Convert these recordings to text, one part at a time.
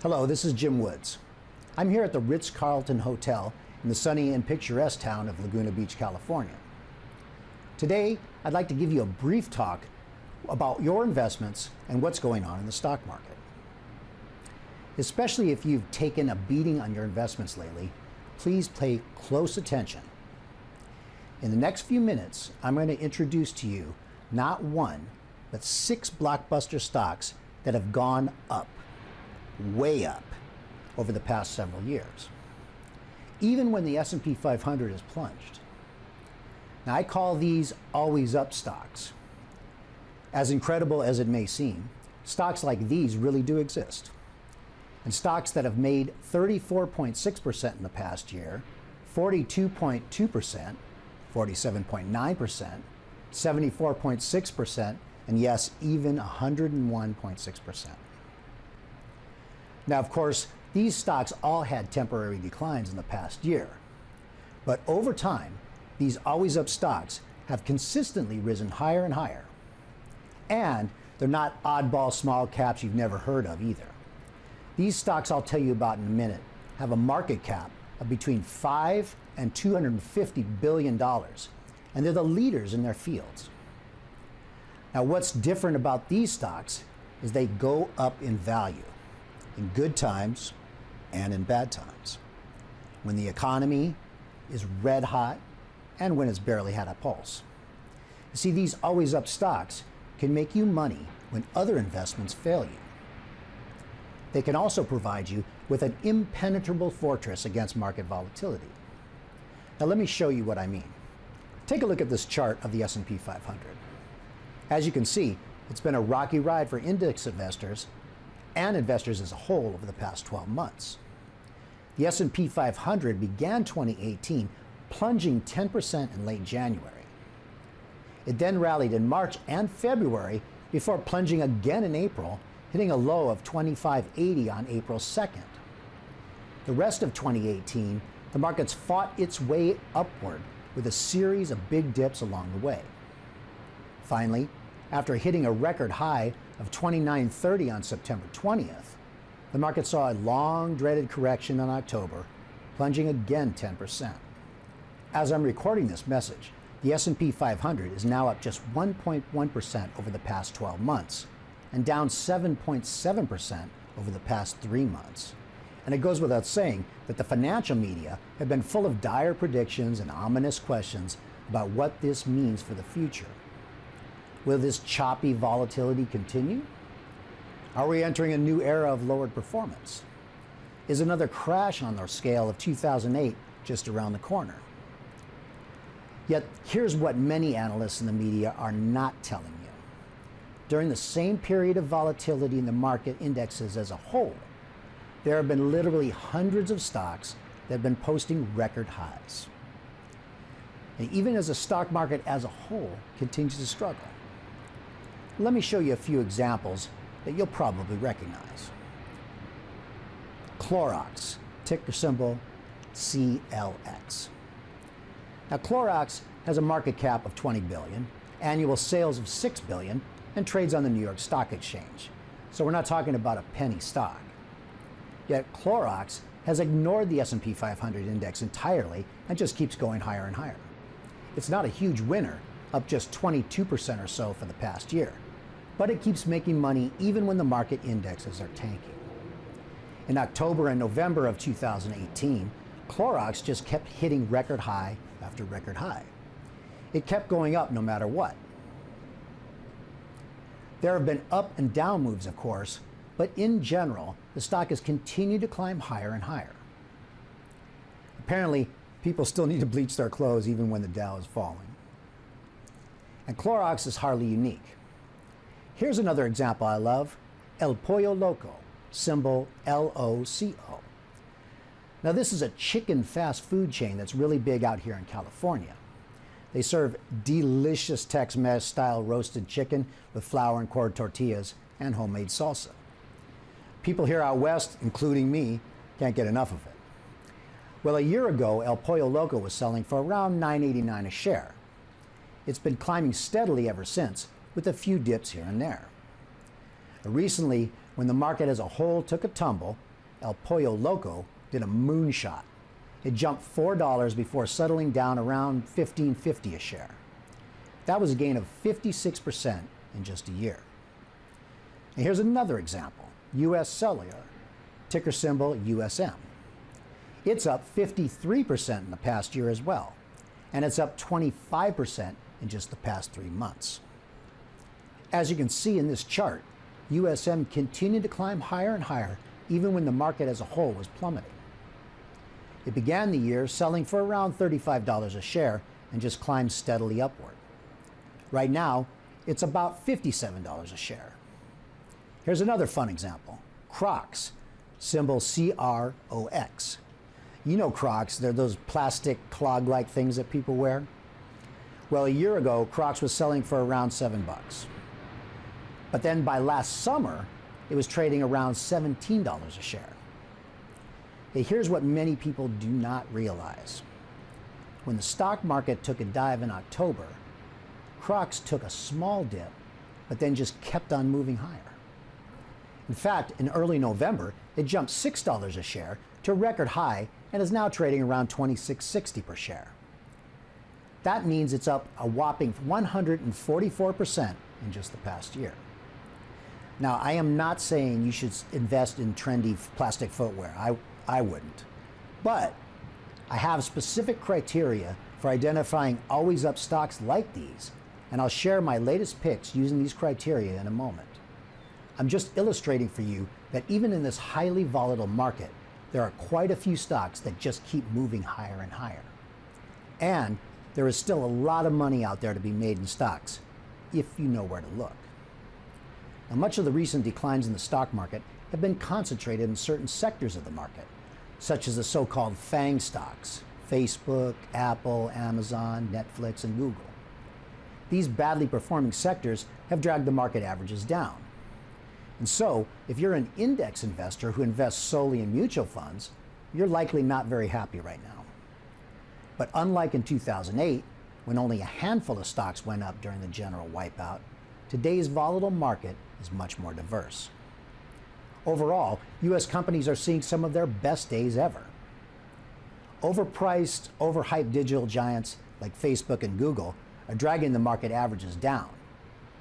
Hello, this is Jim Woods. I'm here at the Ritz Carlton Hotel in the sunny and picturesque town of Laguna Beach, California. Today, I'd like to give you a brief talk about your investments and what's going on in the stock market. Especially if you've taken a beating on your investments lately, please pay close attention. In the next few minutes, I'm going to introduce to you not one, but 6 blockbuster stocks that have gone up, way up, over the past several years, even when the S&P 500 has plunged. Now, I call these always up stocks. As incredible as it may seem, stocks like these really do exist. And stocks that have made 34.6% in the past year, 42.2%, 47.9%, 74.6%, and yes, even 101.6%. Now, of course, these stocks all had temporary declines in the past year. But over time, these always up stocks have consistently risen higher and higher. And they're not oddball small caps you've never heard of either. These stocks I'll tell you about in a minute have a market cap of between $5 and $250 billion, and they're the leaders in their fields. Now, what's different about these stocks is they go up in value in good times and in bad times, when the economy is red hot and when it's barely had a pulse. You see, these always up stocks can make you money when other investments fail you. They can also provide you with an impenetrable fortress against market volatility. Now, let me show you what I mean. Take a look at this chart of the S&P 500. As you can see, it's been a rocky ride for index investors and investors as a whole over the past 12 months. The S&P 500 began 2018 plunging 10% in late January. It then rallied in March and February before plunging again in April, hitting a low of 25.80 on April 2nd. The rest of 2018, the markets fought its way upward with a series of big dips along the way. Finally, after hitting a record high of 29.30 on September 20th, the market saw a long-dreaded correction in October, plunging again 10%. As I'm recording this message, the S&P 500 is now up just 1.1% over the past 12 months and down 7.7% over the past 3 months. And it goes without saying that the financial media have been full of dire predictions and ominous questions about what this means for the future. Will this choppy volatility continue? Are we entering a new era of lowered performance? Is another crash on the scale of 2008 just around the corner? Yet, here's what many analysts in the media are not telling you. During the same period of volatility in the market indexes as a whole, there have been literally hundreds of stocks that have been posting record highs. And even as the stock market as a whole continues to struggle. Let me show you a few examples that you'll probably recognize. Clorox, ticker symbol CLX. Now, Clorox has a market cap of $20 billion, annual sales of $6 billion, and trades on the New York Stock Exchange. So we're not talking about a penny stock. Yet Clorox has ignored the S&P 500 index entirely and just keeps going higher and higher. It's not a huge winner, up just 22% or so for the past year, but it keeps making money even when the market indexes are tanking. In October and November of 2018, Clorox just kept hitting record high after record high. It kept going up no matter what. There have been up and down moves, of course, but in general, the stock has continued to climb higher and higher. Apparently, people still need to bleach their clothes even when the Dow is falling. And Clorox is hardly unique. Here's another example I love, El Pollo Loco, symbol LOCO. Now, this is a chicken fast food chain that's really big out here in California. They serve delicious Tex-Mex style roasted chicken with flour and corn tortillas and homemade salsa. People here out west, including me, can't get enough of it. Well, a year ago, El Pollo Loco was selling for around $9.89 a share. It's been climbing steadily ever since, with a few dips here and there. Recently, when the market as a whole took a tumble, El Pollo Loco, did a moonshot. It jumped $4 before settling down around $15.50 a share. That was a gain of 56% in just a year. And here's another example, US Cellular, ticker symbol USM. It's up 53% in the past year as well, and it's up 25% in just the past 3 months. As you can see in this chart, USM continued to climb higher and higher even when the market as a whole was plummeting. It began the year selling for around $35 a share and just climbed steadily upward. Right now, it's about $57 a share. Here's another fun example, Crocs, symbol CROX. You know Crocs, they're those plastic clog-like things that people wear. Well, a year ago, Crocs was selling for around $7. But then by last summer, it was trading around $17 a share. Hey, here's what many people do not realize. When the stock market took a dive in October, Crocs took a small dip, but then just kept on moving higher. In fact, in early November, it jumped $6 a share to a record high and is now trading around $26.60 per share. That means it's up a whopping 144% in just the past year. Now, I am not saying you should invest in trendy plastic footwear. I wouldn't. But I have specific criteria for identifying always up stocks like these, and I'll share my latest picks using these criteria in a moment. I'm just illustrating for you that even in this highly volatile market, there are quite a few stocks that just keep moving higher and higher. And there is still a lot of money out there to be made in stocks, if you know where to look. Now, much of the recent declines in the stock market have been concentrated in certain sectors of the market, such as the so-called FANG stocks, Facebook, Apple, Amazon, Netflix, and Google. These badly performing sectors have dragged the market averages down. And so, if you're an index investor who invests solely in mutual funds, you're likely not very happy right now. But unlike in 2008, when only a handful of stocks went up during the general wipeout, today's volatile market is much more diverse. Overall, U.S. companies are seeing some of their best days ever. Overpriced, overhyped digital giants like Facebook and Google are dragging the market averages down,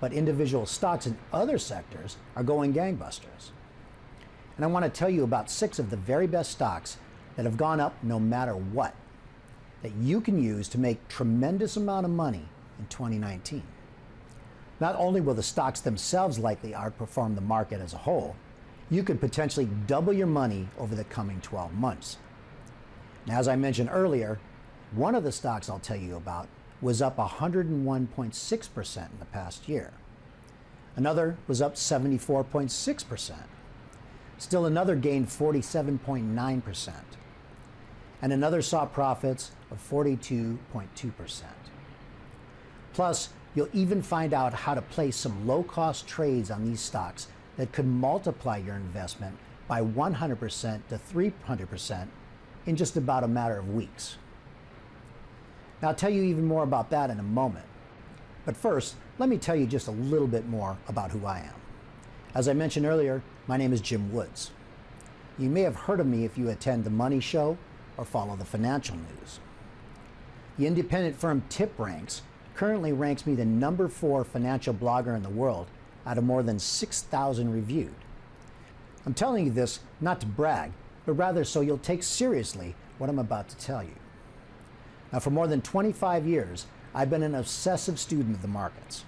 but individual stocks in other sectors are going gangbusters. And I want to tell you about 6 of the very best stocks that have gone up no matter what, that you can use to make tremendous amount of money in 2019. Not only will the stocks themselves likely outperform the market as a whole, you could potentially double your money over the coming 12 months. Now, as I mentioned earlier, one of the stocks I'll tell you about was up 101.6% in the past year. Another was up 74.6%. Still another gained 47.9%. And another saw profits of 42.2%. Plus, you'll even find out how to place some low-cost trades on these stocks that could multiply your investment by 100% to 300% in just about a matter of weeks. Now, I'll tell you even more about that in a moment. But first, let me tell you just a little bit more about who I am. As I mentioned earlier, my name is Jim Woods. You may have heard of me if you attend The Money Show or follow the financial news. The independent firm TipRanks currently ranks me the number 4 financial blogger in the world out of more than 6,000 reviewed. I'm telling you this not to brag, but rather so you'll take seriously what I'm about to tell you. Now, for more than 25 years, I've been an obsessive student of the markets.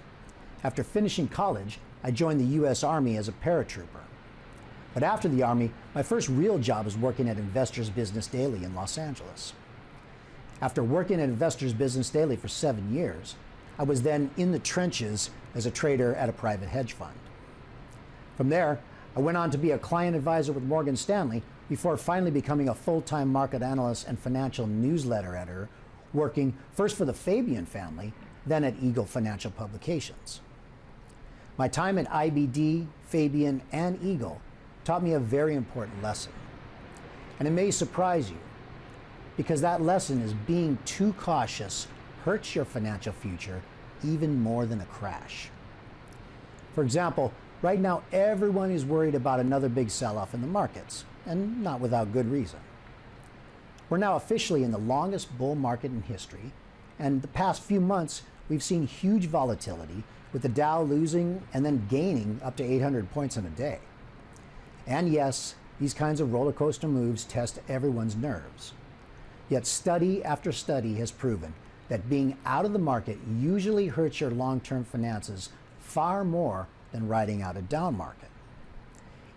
After finishing college, I joined the U.S. Army as a paratrooper. But after the Army, my first real job was working at Investors Business Daily in Los Angeles. After working at Investors Business Daily for 7 years, I was then in the trenches as a trader at a private hedge fund. From there, I went on to be a client advisor with Morgan Stanley before finally becoming a full-time market analyst and financial newsletter editor, working first for the Fabian family, then at Eagle Financial Publications. My time at IBD, Fabian, and Eagle taught me a very important lesson. And it may surprise you, because that lesson is being too cautious hurts your financial future even more than a crash. For example, Right now, everyone is worried about another big sell-off in the markets, and not without good reason. We're now officially in the longest bull market in history, and the past few months, we've seen huge volatility, with the Dow losing and then gaining up to 800 points in a day. And yes, these kinds of roller coaster moves test everyone's nerves. Yet study after study has proven that being out of the market usually hurts your long-term finances far more than riding out a down market.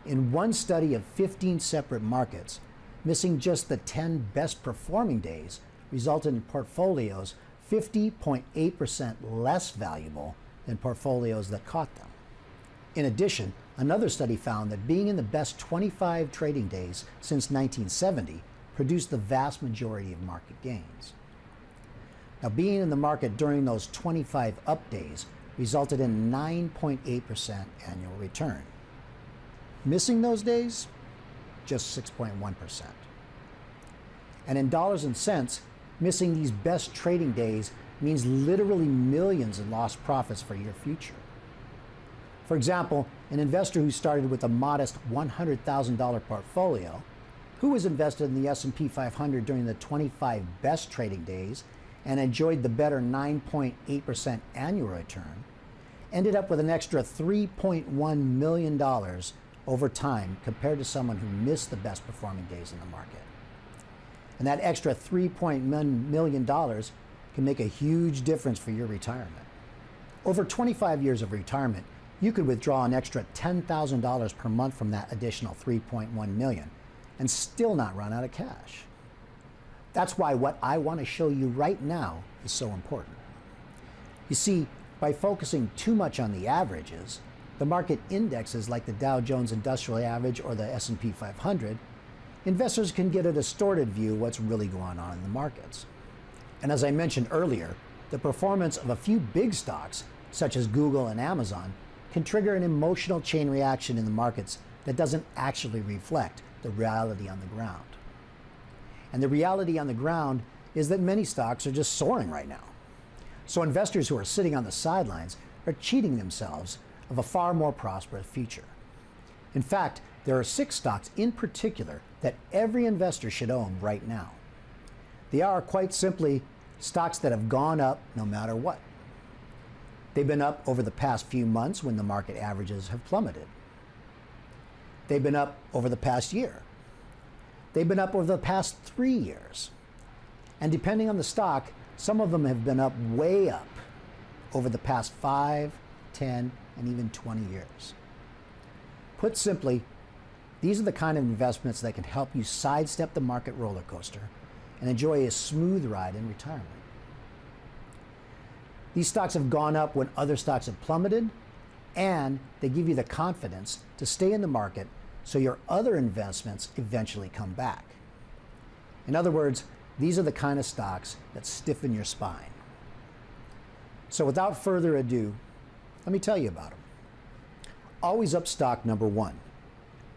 In one study of 15 separate markets, missing just the 10 best performing days resulted in portfolios 50.8% less valuable than portfolios that caught them. In addition, another study found that being in the best 25 trading days since 1970 produced the vast majority of market gains. Now, being in the market during those 25 up days resulted in 9.8% annual return. Missing those days, just 6.1%. And in dollars and cents, missing these best trading days means literally millions in lost profits for your future. For example, an investor who started with a modest $100,000 portfolio, who was invested in the S&P 500 during the 25 best trading days and enjoyed the better 9.8% annual return, ended up with an extra $3.1 million over time compared to someone who missed the best performing days in the market. And that extra $3.1 million can make a huge difference for your retirement. Over 25 years of retirement, you could withdraw an extra $10,000 per month from that additional $3.1 million and still not run out of cash. That's why what I want to show you right now is so important. You see, by focusing too much on the averages, the market indexes like the Dow Jones Industrial Average or the S&P 500, investors can get a distorted view of what's really going on in the markets. And as I mentioned earlier, the performance of a few big stocks, such as Google and Amazon, can trigger an emotional chain reaction in the markets that doesn't actually reflect the reality on the ground. And the reality on the ground is that many stocks are just soaring right now. So investors who are sitting on the sidelines are cheating themselves of a far more prosperous future. In fact, there are 6 stocks in particular that every investor should own right now. They are quite simply stocks that have gone up no matter what. They've been up over the past few months when the market averages have plummeted. They've been up over the past year. They've been up over the past 3 years. And depending on the stock, some of them have been up way up over the past 5, 10, and even 20 years. Put simply, these are the kind of investments that can help you sidestep the market roller coaster and enjoy a smooth ride in retirement. These stocks have gone up when other stocks have plummeted, and they give you the confidence to stay in the market so your other investments eventually come back. In other words, these are the kind of stocks that stiffen your spine. So without further ado, let me tell you about them. Always up stock number 1,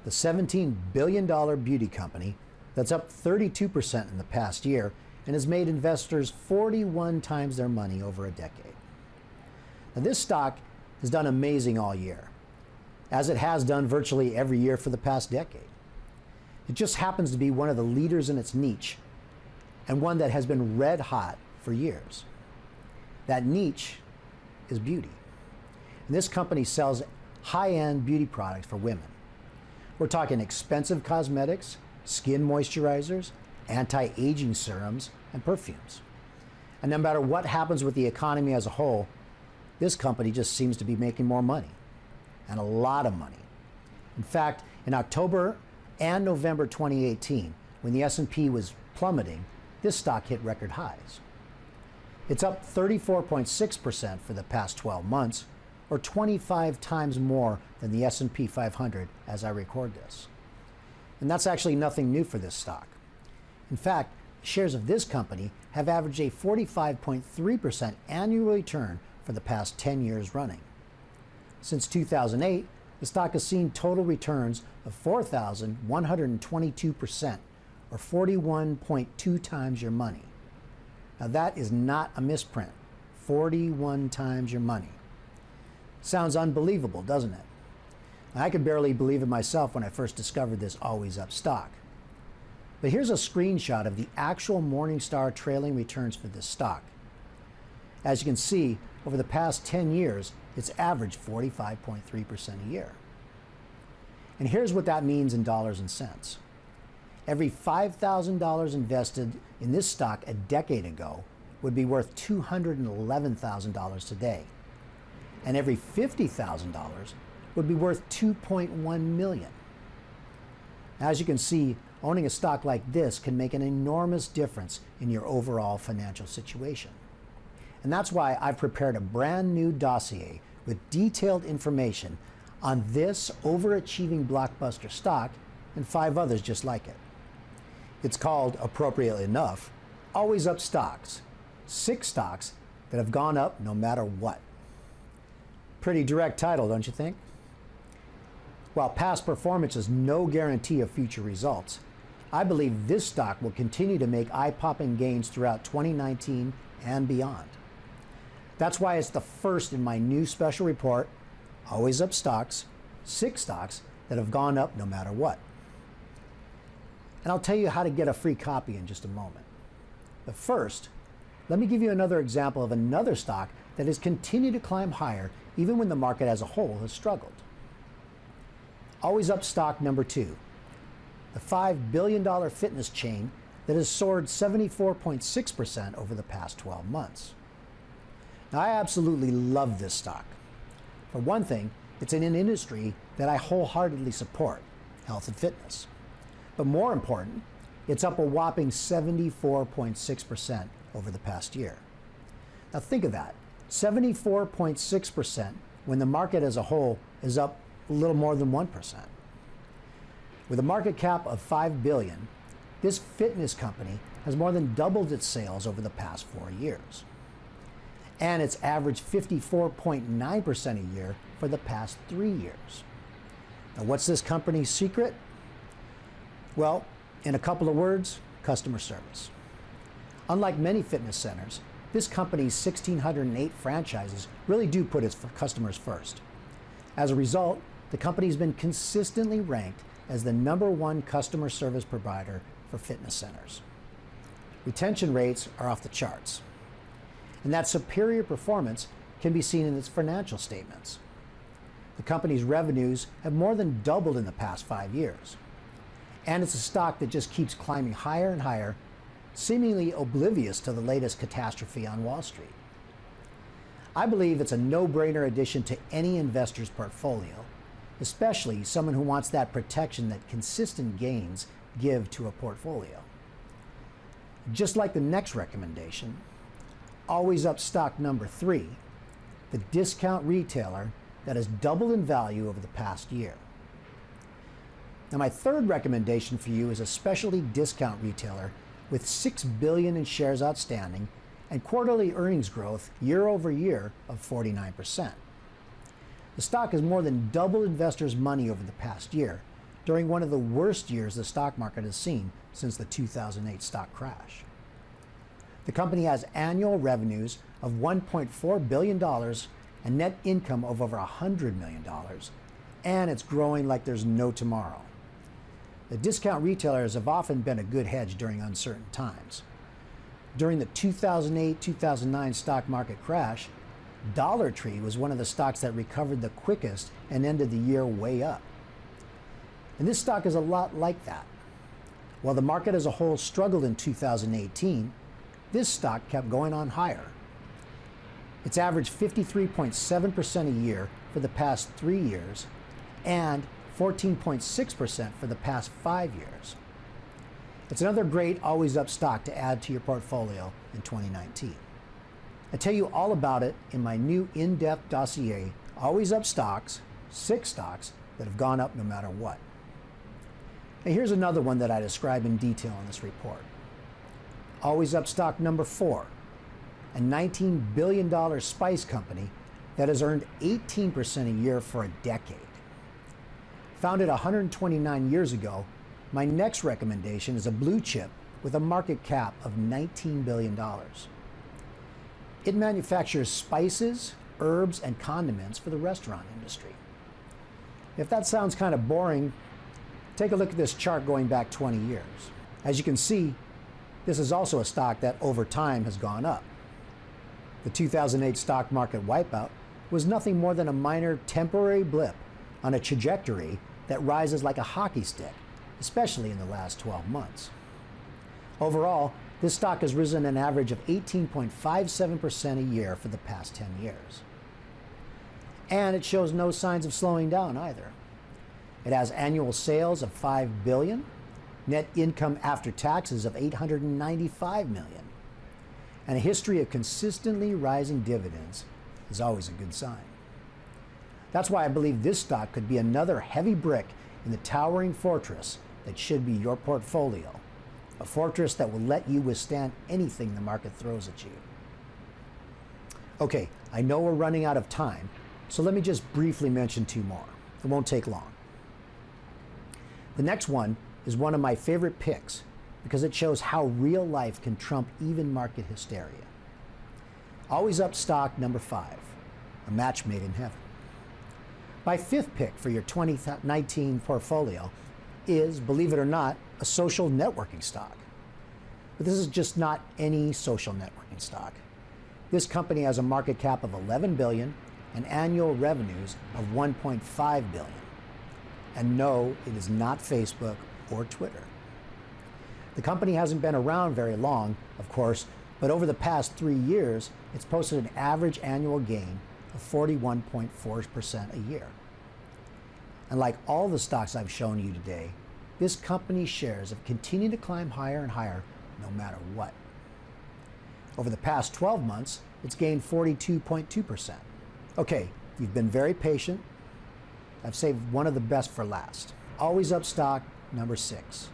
the $17 billion beauty company that's up 32% in the past year and has made investors 41 times their money over a decade. Now, this stock has done amazing all year, as it has done virtually every year for the past decade. It just happens to be one of the leaders in its niche and one that has been red hot for years. That niche is beauty. And this company sells high-end beauty products for women. We're talking expensive cosmetics, skin moisturizers, anti-aging serums, and perfumes. And no matter what happens with the economy as a whole, this company just seems to be making more money, and a lot of money. In fact, in October and November 2018, when the S&P was plummeting, this stock hit record highs. It's up 34.6% for the past 12 months, or 25 times more than the S&P 500 as I record this. And that's actually nothing new for this stock. In fact, shares of this company have averaged a 45.3% annual return for the past 10 years running. Since 2008, the stock has seen total returns of 4,122%, or 41.2 times your money. Now that is not a misprint. 41 times your money. Sounds unbelievable, doesn't it? I could barely believe it myself when I first discovered this always up stock. But here's a screenshot of the actual Morningstar trailing returns for this stock. As you can see, over the past 10 years, it's averaged 45.3% a year. And here's what that means in dollars and cents. Every $5,000 invested in this stock a decade ago would be worth $211,000 today. And every $50,000 would be worth $2.1 million. As you can see, owning a stock like this can make an enormous difference in your overall financial situation. And that's why I've prepared a brand new dossier with detailed information on this overachieving blockbuster stock and 5 others just like it. It's called, appropriately enough, Always Up Stocks, 6 stocks that have gone up no matter what. Pretty direct title, don't you think? While past performance is no guarantee of future results, I believe this stock will continue to make eye-popping gains throughout 2019 and beyond. That's why it's the first in my new special report, Always Up Stocks, 6 stocks that have gone up no matter what. And I'll tell you how to get a free copy in just a moment. But first, let me give you another example of another stock that has continued to climb higher even when the market as a whole has struggled. Always Up stock number 2, the $5 billion fitness chain that has soared 74.6% over the past 12 months. Now, I absolutely love this stock. For one thing, it's in an industry that I wholeheartedly support, health and fitness. But more important, it's up a whopping 74.6% over the past year. Now think of that, 74.6% when the market as a whole is up a little more than 1%. With a market cap of $5 billion, this fitness company has more than doubled its sales over the past 4 years. And it's averaged 54.9% a year for the past 3 years. Now what's this company's secret? Well, in a couple of words, customer service. Unlike many fitness centers, this company's 1,608 franchises really do put its customers first. As a result, the company's been consistently ranked as the #1 customer service provider for fitness centers. Retention rates are off the charts. And that superior performance can be seen in its financial statements. The company's revenues have more than doubled in the past 5 years. And it's a stock that just keeps climbing higher and higher, seemingly oblivious to the latest catastrophe on Wall Street. I believe it's a no-brainer addition to any investor's portfolio, especially someone who wants that protection that consistent gains give to a portfolio. Just like the next recommendation, Always Up stock number 3, the discount retailer that has doubled in value over the past year. Now my third recommendation for you is a specialty discount retailer with $6 billion in shares outstanding and quarterly earnings growth year over year of 49%. The stock has more than doubled investors' money over the past year during one of the worst years the stock market has seen since the 2008 stock crash. The company has annual revenues of $1.4 billion and net income of over $100 million, and it's growing like there's no tomorrow. The discount retailers have often been a good hedge during uncertain times. During the 2008-2009 stock market crash, Dollar Tree was one of the stocks that recovered the quickest and ended the year way up. And this stock is a lot like that. While the market as a whole struggled in 2018, this stock kept going on higher. It's averaged 53.7% a year for the past 3 years and 14.6% for the past 5 years. It's another great Always Up stock to add to your portfolio in 2019. I tell you all about it in my new in-depth dossier, Always Up Stocks, 6 stocks that have gone up no matter what. Now here's another one that I describe in detail in this report. Always Up stock number 4, a $19 billion spice company that has earned 18% a year for a decade. Founded 129 years ago, my next recommendation is a blue chip with a market cap of $19 billion. It manufactures spices, herbs, and condiments for the restaurant industry. If that sounds kind of boring, take a look at this chart going back 20 years. As you can see, this is also a stock that over time has gone up. The 2008 stock market wipeout was nothing more than a minor temporary blip on a trajectory that rises like a hockey stick, especially in the last 12 months. Overall, this stock has risen an average of 18.57% a year for the past 10 years. And it shows no signs of slowing down either. It has annual sales of $5 billion, net income after taxes of $895 million, and a history of consistently rising dividends is always a good sign. That's why I believe this stock could be another heavy brick in the towering fortress that should be your portfolio, a fortress that will let you withstand anything the market throws at you. Okay, I know we're running out of time, so let me just briefly mention two more. It won't take long. The next one is one of my favorite picks because it shows how real life can trump even market hysteria. Always up stock number 5, a match made in heaven. My fifth pick for your 2019 portfolio is, believe it or not, a social networking stock. But this is just not any social networking stock. This company has a market cap of $11 billion and annual revenues of $1.5 billion. And no, it is not Facebook or Twitter. The company hasn't been around very long, of course, but over the past 3 years, it's posted an average annual gain of 41.4% a year. And like all the stocks I've shown you today, this company's shares have continued to climb higher and higher no matter what. Over the past 12 months, it's gained 42.2%. Okay, you've been very patient. I've saved one of the best for last. Always up stock number 6,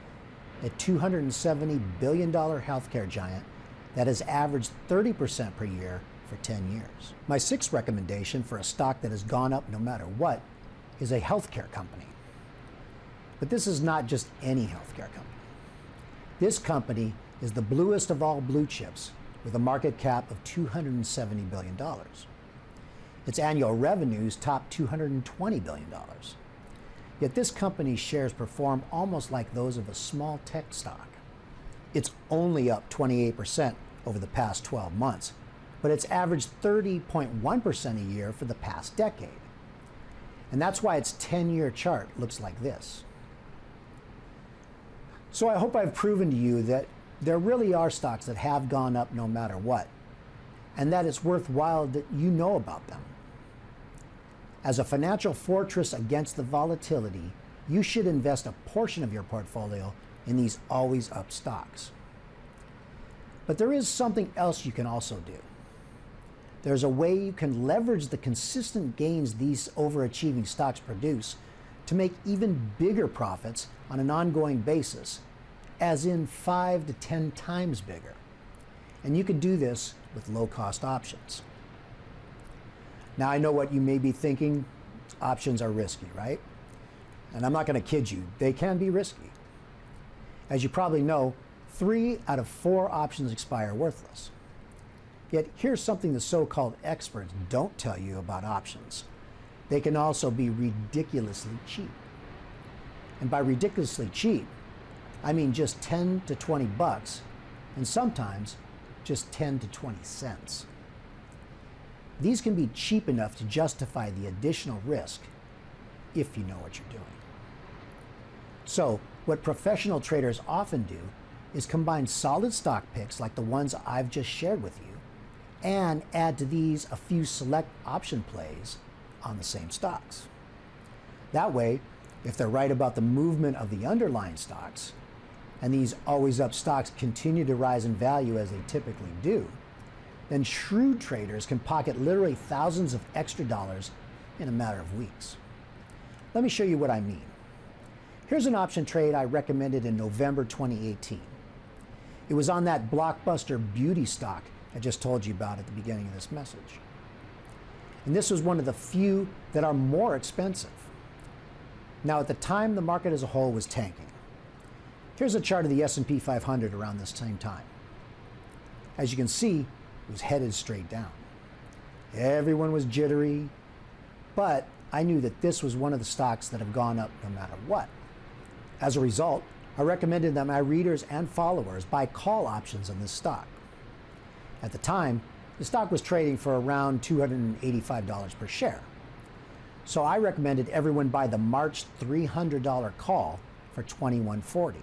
a $270 billion healthcare giant that has averaged 30% per year for 10 years. My sixth recommendation for a stock that has gone up no matter what is a healthcare company. But this is not just any healthcare company. This company is the bluest of all blue chips with a market cap of $270 billion. Its annual revenues top $220 billion. Yet this company's shares perform almost like those of a small tech stock. It's only up 28% over the past 12 months, but it's averaged 30.1% a year for the past decade. And that's why its 10-year chart looks like this. So I hope I've proven to you that there really are stocks that have gone up no matter what, and that it's worthwhile that you know about them. As a financial fortress against the volatility, you should invest a portion of your portfolio in these always up stocks. But there is something else you can also do. There's a way you can leverage the consistent gains these overachieving stocks produce to make even bigger profits on an ongoing basis, as in 5 to 10 times bigger. And you can do this with low-cost options. Now, I know what you may be thinking. Options are risky, right? And I'm not going to kid you. They can be risky. As you probably know, 3 out of 4 options expire worthless. Yet here's something the so-called experts don't tell you about options. They can also be ridiculously cheap. And by ridiculously cheap, I mean just 10 to 20 bucks, and sometimes just 10 to 20 cents. These can be cheap enough to justify the additional risk if you know what you're doing. So, what professional traders often do is combine solid stock picks like the ones I've just shared with you and add to these a few select option plays on the same stocks. That way, if they're right about the movement of the underlying stocks, and these always up stocks continue to rise in value as they typically do, then shrewd traders can pocket literally thousands of extra dollars in a matter of weeks. Let me show you what I mean. Here's an option trade I recommended in November 2018. It was on that blockbuster beauty stock I just told you about at the beginning of this message. And this was one of the few that are more expensive. Now, at the time, the market as a whole was tanking. Here's a chart of the S&P 500 around this same time. As you can see, it was headed straight down. Everyone was jittery, but I knew that this was one of the stocks that have gone up no matter what. As a result, I recommended that my readers and followers buy call options on this stock. At the time, the stock was trading for around $285 per share. So I recommended everyone buy the March $300 call for $21.40.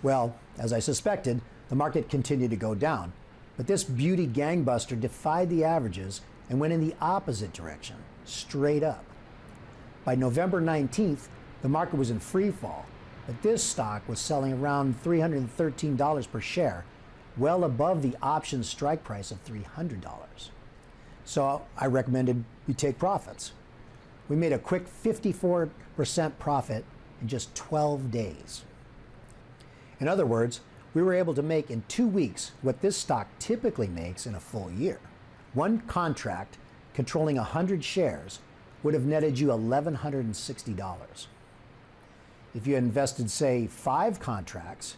Well, as I suspected, the market continued to go down, but this beauty gangbuster defied the averages and went in the opposite direction, straight up. By November 19th, the market was in free fall, but this stock was selling around $313 per share, well above the option strike price of $300. So I recommended we take profits. We made a quick 54% profit in just 12 days. In other words, we were able to make in 2 weeks what this stock typically makes in a full year. One contract controlling 100 shares would have netted you $1,160. If you invested, say, 5 contracts,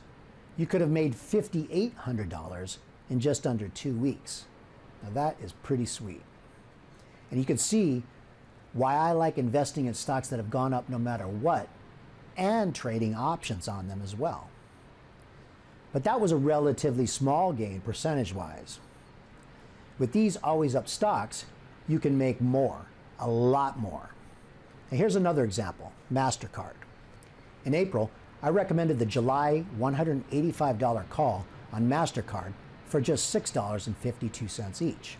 you could have made $5,800 in just under 2 weeks. Now that is pretty sweet. And you can see why I like investing in stocks that have gone up no matter what, and trading options on them as well. But that was a relatively small gain percentage-wise. With these always up stocks, you can make more, a lot more. And here's another example, MasterCard. In April, I recommended the July $185 call on MasterCard for just $6.52 each.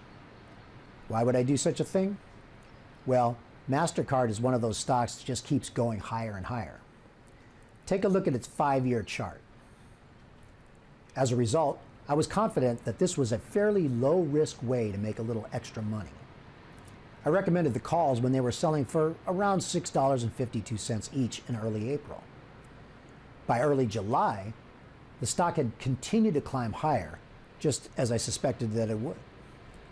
Why would I do such a thing? Well, MasterCard is one of those stocks that just keeps going higher and higher. Take a look at its 5-year chart. As a result, I was confident that this was a fairly low-risk way to make a little extra money. I recommended the calls when they were selling for around $6.52 each in early April. By early July, the stock had continued to climb higher, just as I suspected that it would.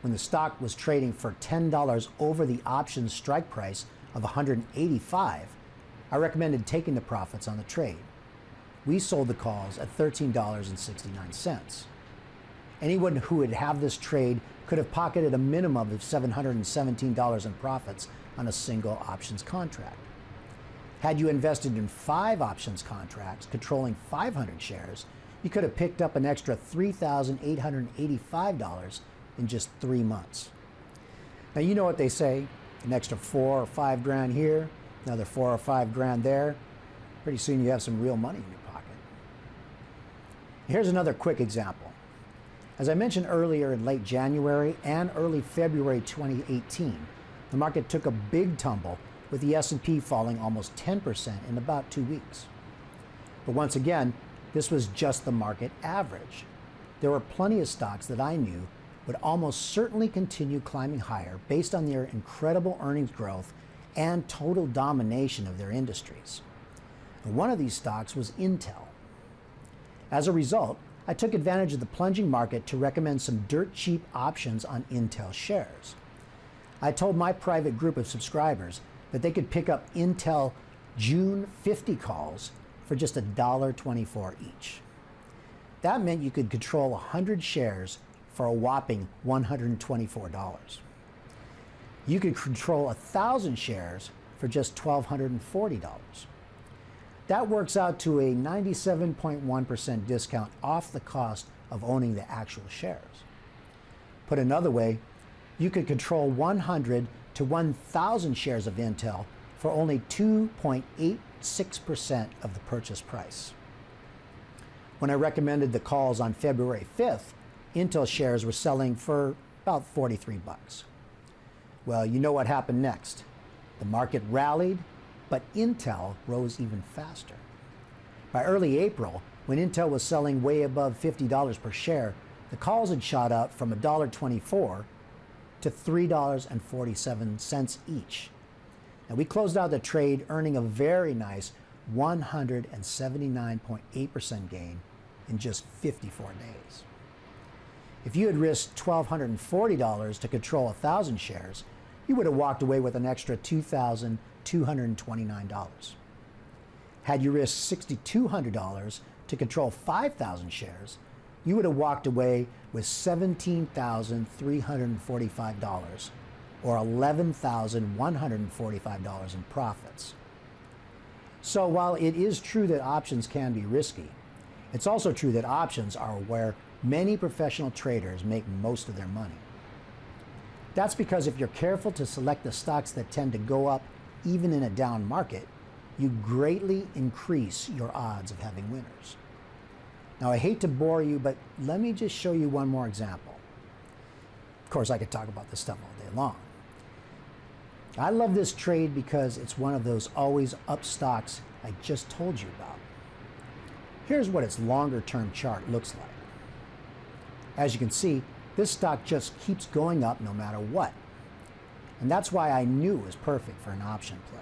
When the stock was trading for $10 over the option strike price of $185, I recommended taking the profits on the trade. We sold the calls at $13.69. Anyone who would have this trade could have pocketed a minimum of $717 in profits on a single options contract. Had you invested in 5 options contracts controlling 500 shares, you could have picked up an extra $3,885 in just 3 months. Now you know what they say, an extra 4 or 5 grand here, another 4 or 5 grand there. Pretty soon you have some real money in your pocket. Here's another quick example. As I mentioned earlier, in late January and early February 2018, the market took a big tumble, with the S&P falling almost 10% in about 2 weeks. But once again, this was just the market average. There were plenty of stocks that I knew would almost certainly continue climbing higher based on their incredible earnings growth and total domination of their industries. And one of these stocks was Intel. As a result, I took advantage of the plunging market to recommend some dirt cheap options on Intel shares. I told my private group of subscribers that they could pick up Intel June 50 calls for just $1.24 each. That meant you could control 100 shares for a whopping $124. You could control 1,000 shares for just $1,240. That works out to a 97.1% discount off the cost of owning the actual shares. Put another way, you could control 100 to 1,000 shares of Intel for only 2.86% of the purchase price. When I recommended the calls on February 5th, Intel shares were selling for about 43 bucks. Well, you know what happened next. The market rallied, but Intel rose even faster. By early April, when Intel was selling way above $50 per share, the calls had shot up from $1.24 to $3.47 each. And we closed out the trade earning a very nice 179.8% gain in just 54 days. If you had risked $1,240 to control 1,000 shares, you would have walked away with an extra $2,229. Had you risked $6,200 to control 5,000 shares, you would have walked away with $17,345 or $11,145 in profits. So while it is true that options can be risky, it's also true that options are where many professional traders make most of their money. That's because if you're careful to select the stocks that tend to go up even in a down market, you greatly increase your odds of having winners. Now, I hate to bore you, but let me just show you one more example. Of course, I could talk about this stuff all day long. I love this trade because it's one of those always up stocks I just told you about. Here's what its longer term chart looks like. As you can see, this stock just keeps going up no matter what. And that's why I knew it was perfect for an option play.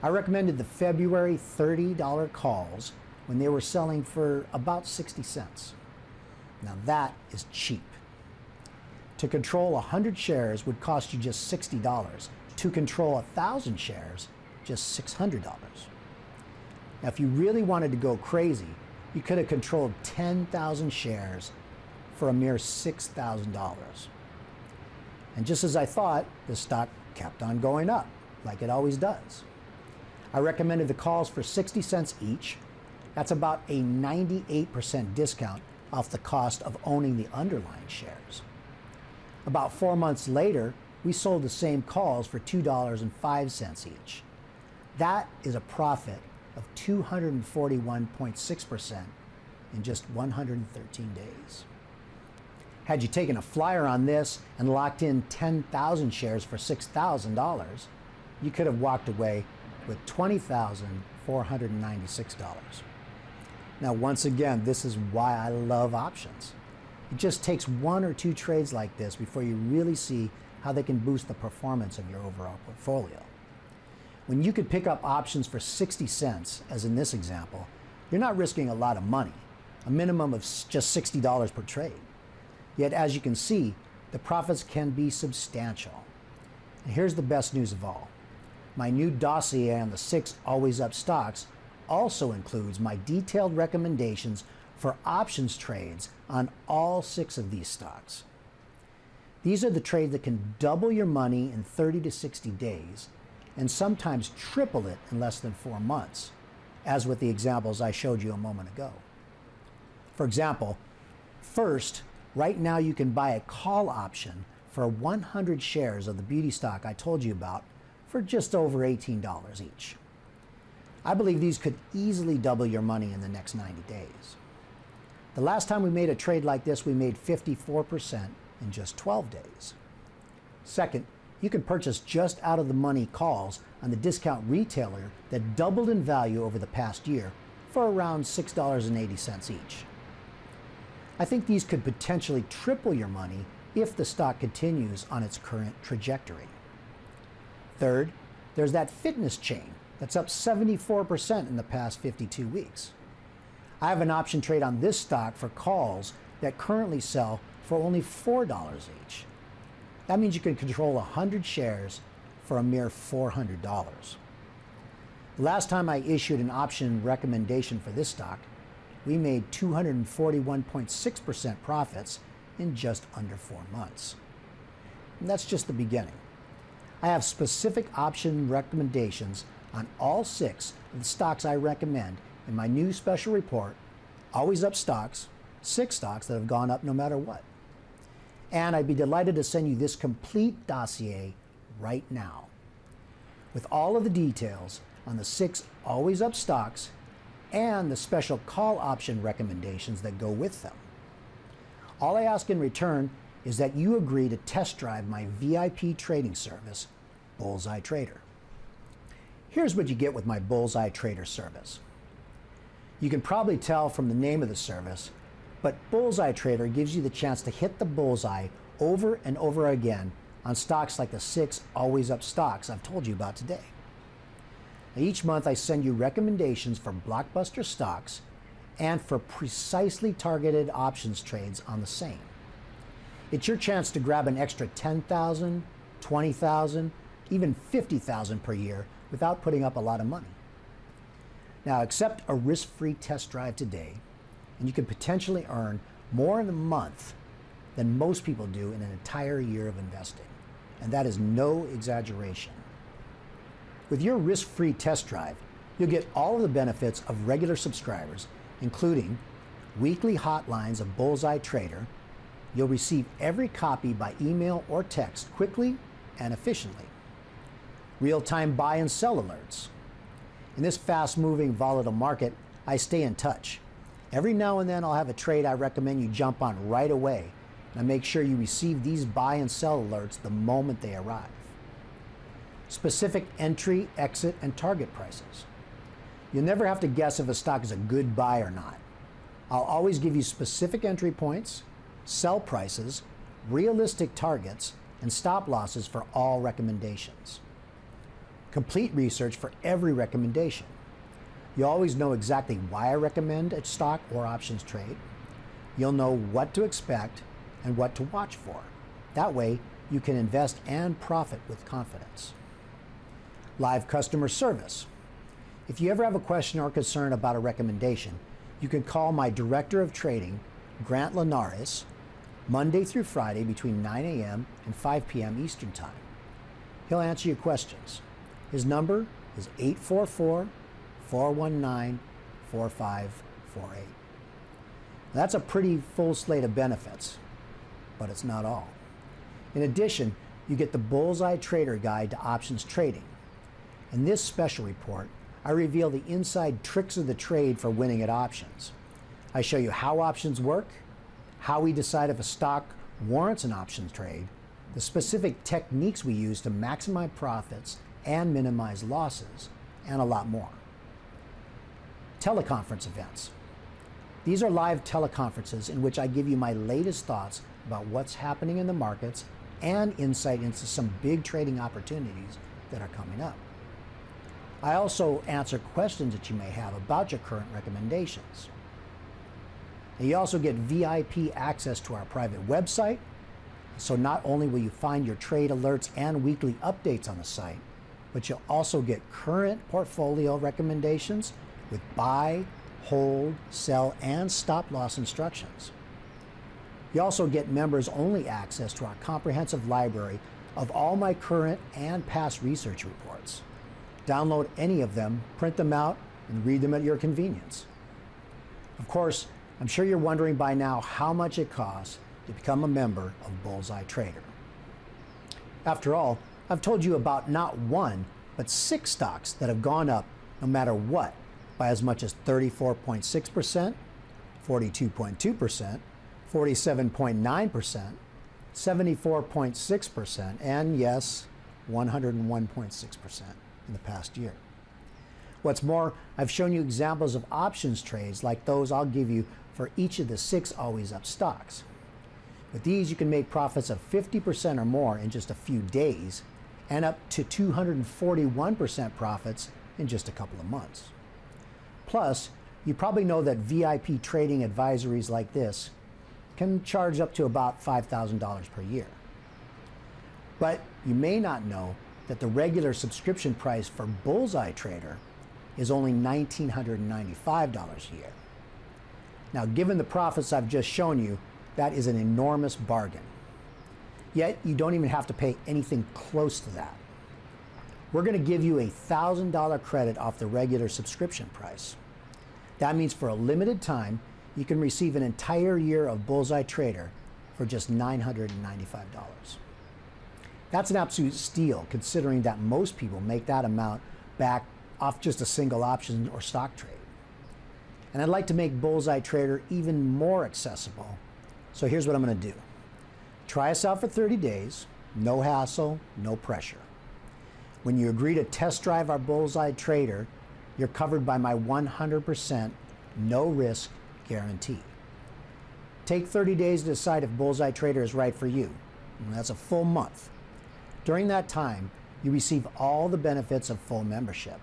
I recommended the February $30 calls when they were selling for about 60 cents. Now that is cheap. To control 100 shares would cost you just $60. To control 1,000 shares, just $600. Now if you really wanted to go crazy, you could have controlled 10,000 shares for a mere $6,000. And just as I thought, the stock kept on going up, like it always does. I recommended the calls for 60 cents each. That's about a 98% discount off the cost of owning the underlying shares. About 4 months later, we sold the same calls for $2.05 each. That is a profit of 241.6% in just 113 days. Had you taken a flyer on this and locked in 10,000 shares for $6,000, you could have walked away with $20,496. Now, once again, this is why I love options. It just takes 1 or 2 trades like this before you really see how they can boost the performance of your overall portfolio. When you could pick up options for 60 cents, as in this example, you're not risking a lot of money, a minimum of just $60 per trade. Yet, as you can see, the profits can be substantial. And here's the best news of all. My new dossier on the 6 always up stocks also includes my detailed recommendations for options trades on all 6 of these stocks. These are the trades that can double your money in 30 to 60 days and sometimes triple it in less than 4 months, as with the examples I showed you a moment ago. For example, first, right now you can buy a call option for 100 shares of the beauty stock I told you about for just over $18 each. I believe these could easily double your money in the next 90 days. The last time we made a trade like this, we made 54% in just 12 days. Second, you can purchase just out of the money calls on the discount retailer that doubled in value over the past year for around $6.80 each. I think these could potentially triple your money if the stock continues on its current trajectory. Third, there's that fitness chain that's up 74% in the past 52 weeks. I have an option trade on this stock for calls that currently sell for only $4 each. That means you can control 100 shares for a mere $400. The last time I issued an option recommendation for this stock, we made 241.6% profits in just under 4 months. And that's just the beginning. I have specific option recommendations on all 6 of the stocks I recommend in my new special report, Always Up Stocks, 6 stocks that have gone up no matter what. And I'd be delighted to send you this complete dossier right now, with all of the details on the 6 Always Up stocks and the special call option recommendations that go with them. All I ask in return is that you agree to test drive my VIP trading service, Bullseye Trader. Here's what you get with my Bullseye Trader service. You can probably tell from the name of the service, but Bullseye Trader gives you the chance to hit the bullseye over and over again on stocks like the 6 Always Up stocks I've told you about today. Now, each month I send you recommendations for blockbuster stocks and for precisely targeted options trades on the same. It's your chance to grab an extra $10,000, $20,000, even $50,000 per year without putting up a lot of money. Now, accept a risk-free test drive today, and you can potentially earn more in a month than most people do in an entire year of investing. and that is no exaggeration. With your risk-free test drive, you'll get all of the benefits of regular subscribers, including weekly hotlines of Bullseye Trader. You'll receive every copy by email or text quickly and efficiently. Real-time buy and sell alerts. In this fast-moving, volatile market, I stay in touch. Every now and then I'll have a trade I recommend you jump on right away, and I make sure you receive these buy and sell alerts the moment they arrive. Specific entry, exit, and target prices. You'll never have to guess if a stock is a good buy or not. I'll always give you specific entry points, sell prices, realistic targets, and stop losses for all recommendations. Complete research for every recommendation. You'll always know exactly why I recommend a stock or options trade. You'll know what to expect and what to watch for. That way, you can invest and profit with confidence. Live customer service. If you ever have a question or concern about a recommendation, you can call my Director of Trading, Grant Linares, Monday through Friday between 9 a.m. and 5 p.m. Eastern Time. He'll answer your questions. His number is 844-419-4548. That's a pretty full slate of benefits, but it's not all. In addition, you get the Bullseye Trader Guide to Options Trading. In this special report, I reveal the inside tricks of the trade for winning at options. I show you how options work, how we decide if a stock warrants an options trade, the specific techniques we use to maximize profits and minimize losses, and a lot more. Teleconference events. These are live teleconferences in which I give you my latest thoughts about what's happening in the markets and insight into some big trading opportunities that are coming up. I also answer questions that you may have about your current recommendations. And you also get VIP access to our private website, so not only will you find your trade alerts and weekly updates on the site, but you'll also get current portfolio recommendations with buy, hold, sell, and stop loss instructions. You also get members-only access to our comprehensive library of all my current and past research reports. Download any of them, print them out, and read them at your convenience. Of course, I'm sure you're wondering by now how much it costs to become a member of Bullseye Trader. After all, I've told you about not one, but 6 stocks that have gone up no matter what by as much as 34.6%, 42.2%, 47.9%, 74.6%, and yes, 101.6% in the past year. What's more, I've shown you examples of options trades like those I'll give you for each of the 6 always up stocks. With these, you can make profits of 50% or more in just a few days and up to 241% profits in just a couple of months. Plus, you probably know that VIP trading advisories like this can charge up to about $5,000 per year. But you may not know that the regular subscription price for Bullseye Trader is only $1,995 a year. Now, given the profits I've just shown you, that is an enormous bargain. Yet, you don't even have to pay anything close to that. We're going to give you a $1,000 credit off the regular subscription price. That means for a limited time, you can receive an entire year of Bullseye Trader for just $995. That's an absolute steal, considering that most people make that amount back off just a single option or stock trade. And I'd like to make Bullseye Trader even more accessible. So here's what I'm going to do. Try us out for 30 days, no hassle, no pressure. When you agree to test drive our Bullseye Trader, you're covered by my 100% no risk guarantee. Take 30 days to decide if Bullseye Trader is right for you. And that's a full month. During that time, you receive all the benefits of full membership.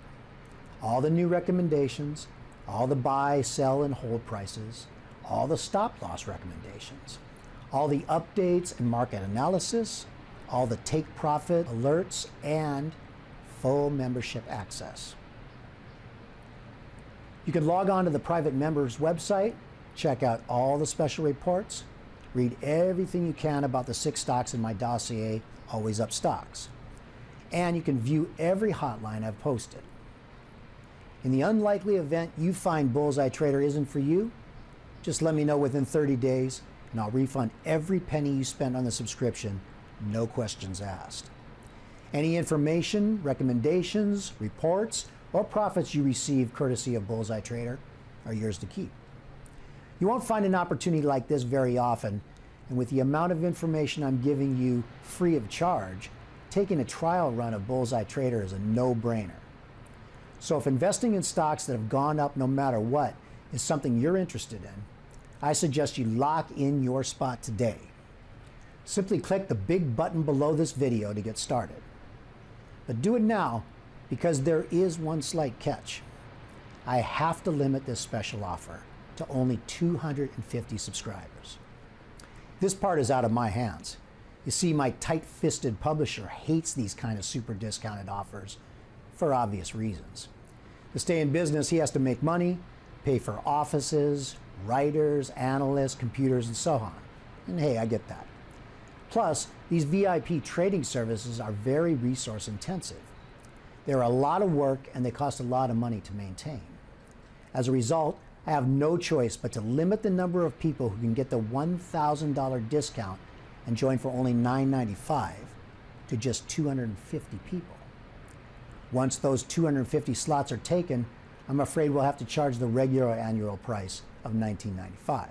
All the new recommendations, all the buy, sell, and hold prices, all the stop loss recommendations, all the updates and market analysis, all the take profit alerts, and full membership access. You can log on to the private members website, check out all the special reports, Read everything you can about the 6 stocks in my dossier, Always Up Stocks. And you can view every hotline I've posted. In the unlikely event you find Bullseye Trader isn't for you, just let me know within 30 days and I'll refund every penny you spent on the subscription, no questions asked. Any information, recommendations, reports, or profits you receive courtesy of Bullseye Trader are yours to keep. You won't find an opportunity like this very often, and with the amount of information I'm giving you free of charge, taking a trial run of Bullseye Trader is a no-brainer. So if investing in stocks that have gone up no matter what is something you're interested in, I suggest you lock in your spot today. Simply click the big button below this video to get started. But do it now because there is one slight catch. I have to limit this special offer to only 250 subscribers. This part is out of my hands. You see, my tight-fisted publisher hates these kind of super discounted offers for obvious reasons. To stay in business, he has to make money, pay for offices, writers, analysts, computers, and so on. And hey, I get that. Plus, these VIP trading services are very resource intensive. They're a lot of work and they cost a lot of money to maintain. As a result, I have no choice but to limit the number of people who can get the $1,000 discount and join for only $9.95 to just 250 people. Once those 250 slots are taken, I'm afraid we'll have to charge the regular annual price of $19.95.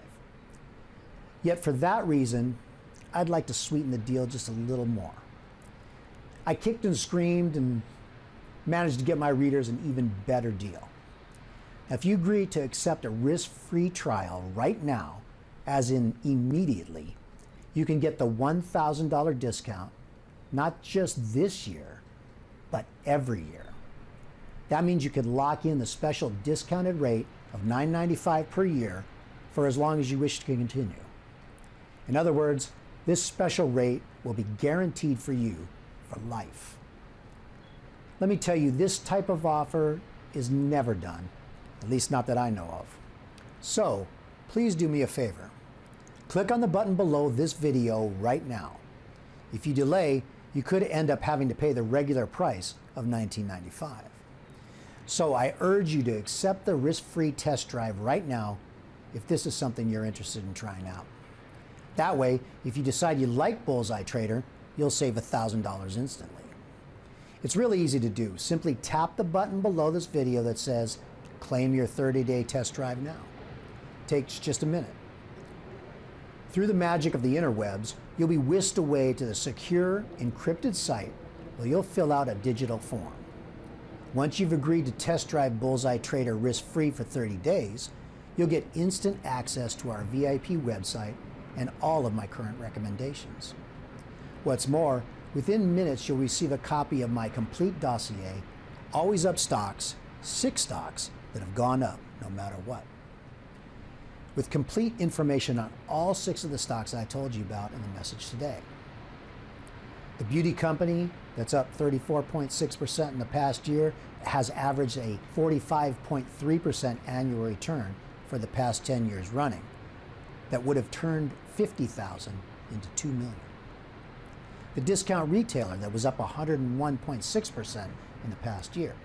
Yet for that reason, I'd like to sweeten the deal just a little more. I kicked and screamed and managed to get my readers an even better deal. If you agree to accept a risk-free trial right now, as in immediately, you can get the $1,000 discount, not just this year, but every year. That means you could lock in the special discounted rate of $9.95 per year for as long as you wish to continue. In other words, this special rate will be guaranteed for you for life. Let me tell you, this type of offer is never done, at least not that I know of. So, please do me a favor. Click on the button below this video right now. If you delay, you could end up having to pay the regular price of $19.95. So I urge you to accept the risk-free test drive right now if this is something you're interested in trying out. That way, if you decide you like Bullseye Trader, you'll save $1,000 instantly. It's really easy to do. Simply tap the button below this video that says, claim your 30-day test drive now. It takes just a minute. Through the magic of the interwebs, you'll be whisked away to the secure, encrypted site where you'll fill out a digital form. Once you've agreed to test drive Bullseye Trader risk-free for 30 days, you'll get instant access to our VIP website and all of my current recommendations. What's more, within minutes you'll receive a copy of my complete dossier, Always Up Stocks, 6 stocks that have gone up no matter what. With complete information on all 6 of the stocks I told you about in the message today. The beauty company that's up 34.6% in the past year has averaged a 45.3% annual return for the past 10 years running. That would have turned 50,000 into 2 million. The discount retailer that was up 101.6% in the past year.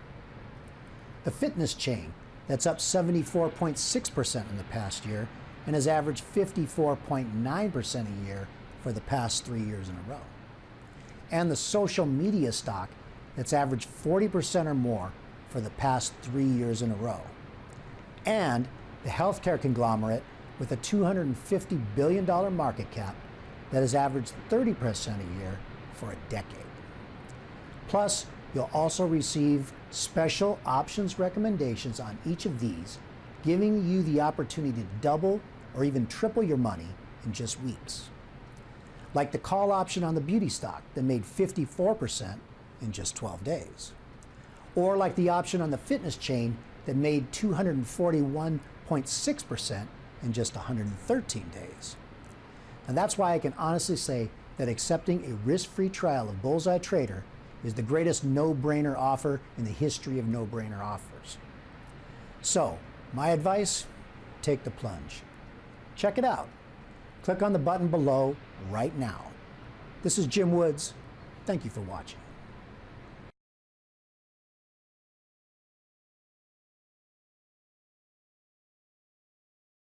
The fitness chain that's up 74.6% in the past year and has averaged 54.9% a year for the past 3 years in a row. And the social media stock that's averaged 40% or more for the past 3 years in a row. And the healthcare conglomerate with a $250 billion market cap that has averaged 30% a year for a decade. Plus, you'll also receive special options recommendations on each of these, giving you the opportunity to double or even triple your money in just weeks. Like the call option on the beauty stock that made 54% in just 12 days. Or like the option on the fitness chain that made 241.6% in just 113 days. And that's why I can honestly say that accepting a risk-free trial of Bullseye Trader is the greatest no-brainer offer in the history of no-brainer offers. So, my advice, take the plunge. Check it out. Click on the button below right now. This is Jim Woods. Thank you for watching.